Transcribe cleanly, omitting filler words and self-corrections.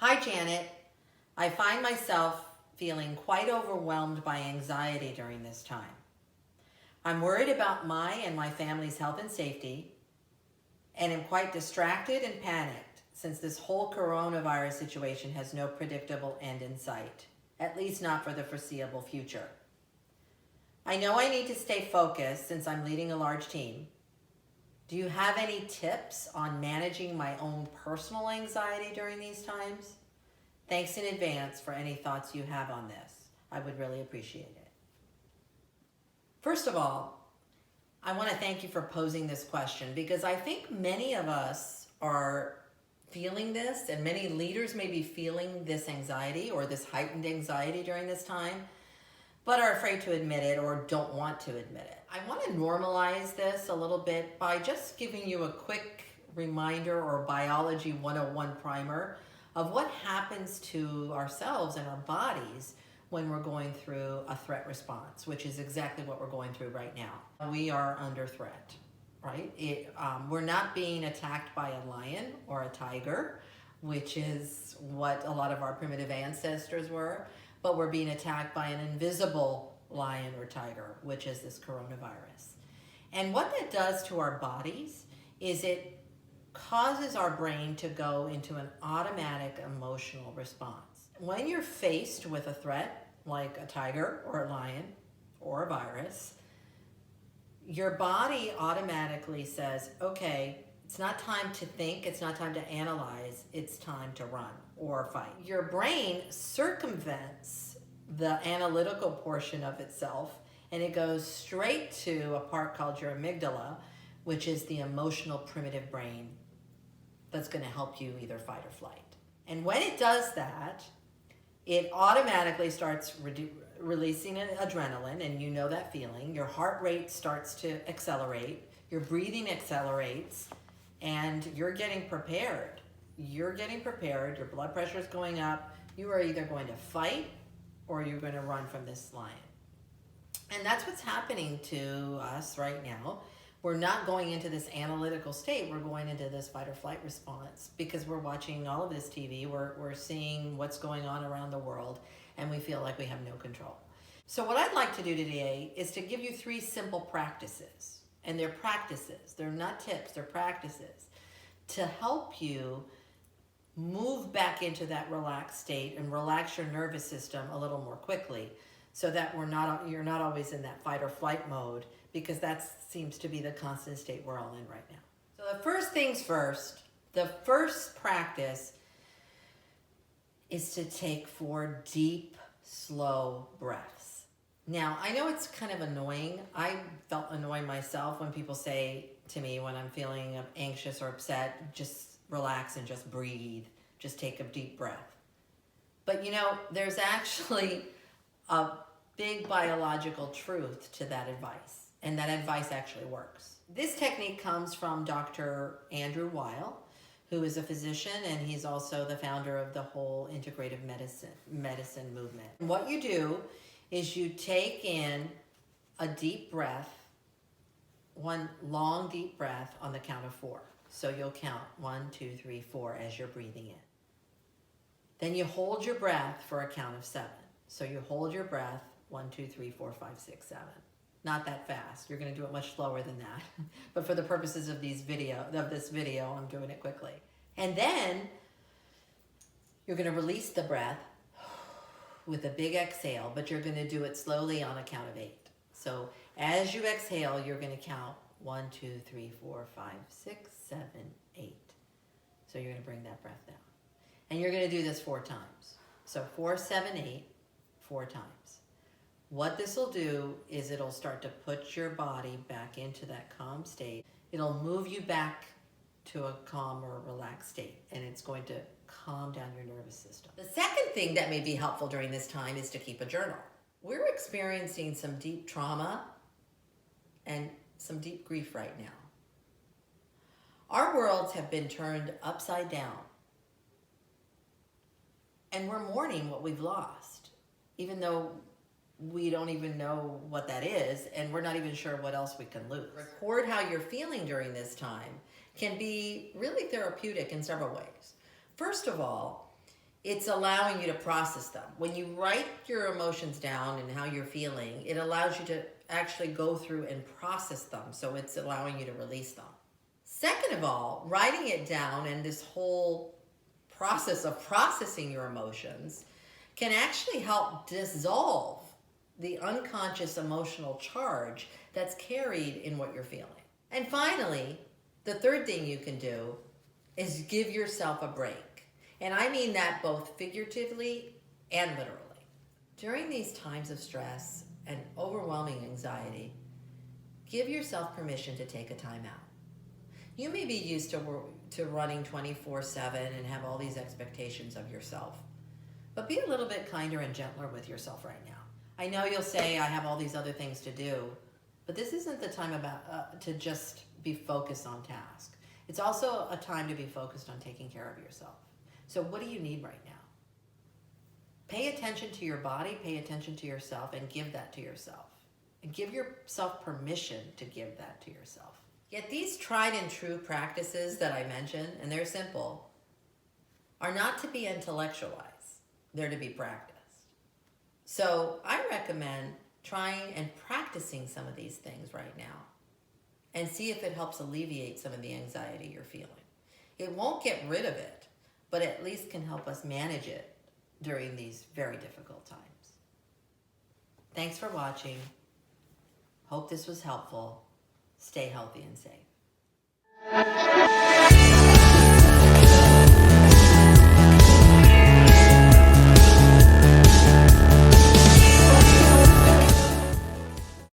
Hi, Janet. I find myself feeling quite overwhelmed by anxiety during this time. I'm worried about my and my family's health and safety, and am quite distracted and panicked since this whole coronavirus situation has no predictable end in sight, at least not for the foreseeable future. I know I need to stay focused since I'm leading a large team. Do you have any tips on managing my own personal anxiety during these times? Thanks in advance for any thoughts you have on this. I would really appreciate it. First of all, I want to thank you for posing this question because I think many of us are feeling this, and many leaders may be feeling this anxiety or this heightened anxiety during this time, but are afraid to admit it or don't want to admit it. I want to normalize this a little bit by just giving you a quick reminder or biology 101 primer of what happens to ourselves and our bodies when we're going through a threat response, which is exactly what we're going through right now. We are under threat, right? We're not being attacked by a lion or a tiger, which is what a lot of our primitive ancestors were, but we're being attacked by an invisible lion or tiger, which is this coronavirus. And what that does to our bodies is it causes our brain to go into an automatic emotional response. When you're faced with a threat, like a tiger or a lion or a virus, your body automatically says, okay, it's not time to think, it's not time to analyze, it's time to run or fight. Your brain circumvents the analytical portion of itself and it goes straight to a part called your amygdala, which is the emotional primitive brain that's going to help you either fight or flight. And when it does that, it automatically starts releasing adrenaline, and you know that feeling. Your heart rate starts to accelerate, your breathing accelerates, and you're getting prepared. You're getting prepared, your blood pressure is going up. You are either going to fight or you're going to run from this lion. And that's what's happening to us right now. We're not going into this analytical state. We're going into this fight or flight response because we're watching all of this TV. We're seeing what's going on around the world, and we feel like we have no control. So what I'd like to do today is to give you 3 simple practices. And they're practices. They're not tips. They're practices to help you move back into that relaxed state and relax your nervous system a little more quickly so that you're not always in that fight or flight mode, because that seems to be the constant state we're all in right now. So the first things first, the first practice is to take 4 deep, slow breaths. Now, I know it's kind of annoying. I felt annoyed myself when people say to me when I'm feeling anxious or upset, just relax and just breathe, just take a deep breath. But you know, there's actually a big biological truth to that advice, and that advice actually works. This technique comes from Dr. Andrew Weil, who is a physician, and he's also the founder of the whole integrative medicine movement. And what you do is you take in a deep breath, one long deep breath on the count of 4. So you'll count 1, 2, 3, 4 as you're breathing in. Then you hold your breath for a count of 7. So you hold your breath 1, 2, 3, 4, 5, 6, 7. Not that fast. You're going to do it much slower than that. But for the purposes of this video, I'm doing it quickly. And then you're going to release the breath with a big exhale, but you're going to do it slowly on a count of 8. So as you exhale, you're going to count 1, 2, 3, 4, 5, 6, 7, 8. So you're going to bring that breath down. And you're going to do this 4 times. So 4, 7, 8, 4 times. What this will do is it'll start to put your body back into that calm state. It'll move you back to a calm or relaxed state, and it's going to calm down your nervous system. The second thing that may be helpful during this time is to keep a journal. We're experiencing some deep trauma and some deep grief right now. Our worlds have been turned upside down, and we're mourning what we've lost, even though we don't even know what that is, and we're not even sure what else we can lose. Record how you're feeling during this time can be really therapeutic in several ways. First of all, it's allowing you to process them. When you write your emotions down and how you're feeling, it allows you to actually go through and process them. So it's allowing you to release them. Second of all, writing it down and this whole process of processing your emotions can actually help dissolve the unconscious emotional charge that's carried in what you're feeling. And finally, the third thing you can do is give yourself a break. And I mean that both figuratively and literally. During these times of stress and overwhelming anxiety, give yourself permission to take a time out. You may be used to running 24/7 and have all these expectations of yourself, but be a little bit kinder and gentler with yourself right now. I know you'll say, I have all these other things to do, but this isn't the time to just be focused on task. It's also a time to be focused on taking care of yourself. So what do you need right now? Pay attention to your body, pay attention to yourself, and give that to yourself. And give yourself permission to give that to yourself. Yet these tried and true practices that I mentioned, and they're simple, are not to be intellectualized. They're to be practiced. So I recommend trying and practicing some of these things right now and see if it helps alleviate some of the anxiety you're feeling. It won't get rid of it, but at least can help us manage it during these very difficult times. Thanks for watching. Hope this was helpful. Stay healthy and safe.